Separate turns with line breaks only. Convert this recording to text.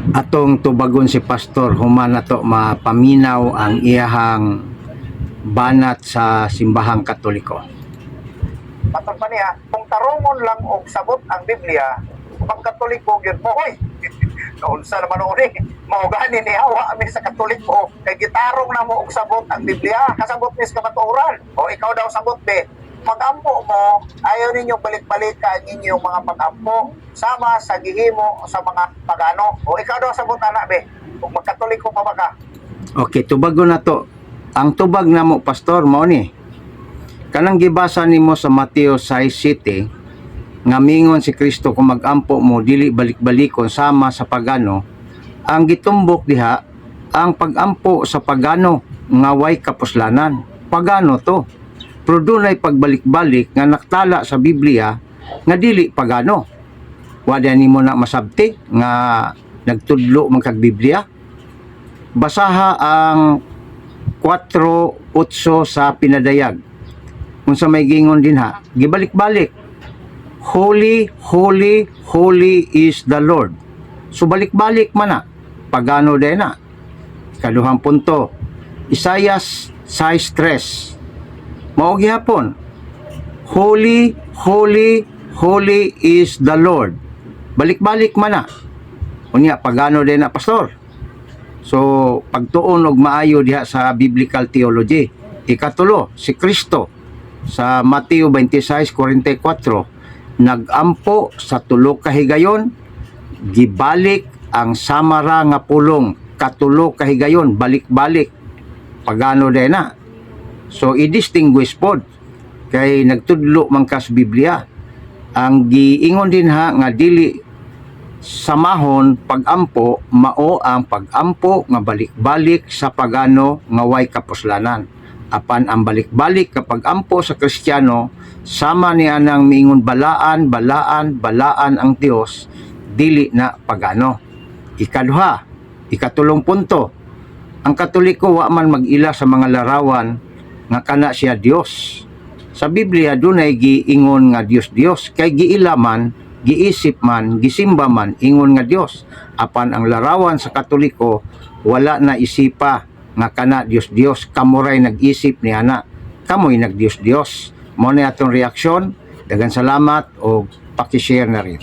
atong tubagon si pastor human nato mapaminaw ang iyahang banat sa simbahang Katoliko.
Matod pa niya, kung tarungon lang og sabot ang Biblia, pag Katoliko gyud mo, hoy. Naunsa naman uni, mao gani ni hawa mi sa Katoliko kay gitarong na mo og sabot ang Biblia, kasabot ni sa katuoran. O ikaw daw sabot be, pag-ampo mo, ayaw ninyo balik-balik ang inyong mga pag-ampo sama sa gihimo sa mga pagano. O ikaw daw sabot ana be, kung magkatoliko pa ba ka?
Okay, tubagon na to. Ang tubag na mo, pastor, mao ni. Kanang gibasa nimo sa Mateo 6:7, nga mingon si Kristo kung mag-ampo mo dili balik-balikon sama sa pagano. Ang gitumbok diha, ang pag-ampo sa pagano nga way kapuslanan. Pagano to. Pero dunay pagbalik-balik nga naktala sa Biblia nga dili pagano. Wala nimo na masabti nga nagtudlo man kag Biblia. Basaha ang 4:8 sa pinadayag. Kung sa may gingon din ha, gibalik-balik. Holy, holy, holy is the Lord. So balik-balik man na. Pagano din na. Kaduhang punto. Isaias 6:3. Mao gihapon. Holy, holy, holy is the Lord. Balik-balik man na. Unya pagano din na, pastor. So, pagtuon og maayo diha sa biblical theology. Ikatulo, si Kristo sa Mateo 26:44, nag-ampo sa tulo ka higayon, gibalik ang samara nga pulong katulo ka higayon, balik-balik. Pagano din na. So, i-distinguish pod kay nagtudlo man kas Biblia. Ang giingon din ha nga dili samahon pag-ampo, mao ang pag-ampo nga balik-balik sa pagano nga way kapuslanan. Apan ang balik-balik kapag ampo sa Kristiyano, sama niya nang miingon balaan ang Dios, dili na pagano. Ikaduha, ikatulong punto, ang Katoliko wa man mag-ila sa mga larawan nga kana siya Dios. Sa Biblia dunay giingon nga Dios kay giila man, giisip man, gisimba man ingon nga Dios. Apan ang larawan sa Katoliko wala na isipa nga kana Dios, kamuray nag-isip ni ana, kamoy nag Dios. Mo ni atong reaksyon. Daghang salamat o paki-share na rin.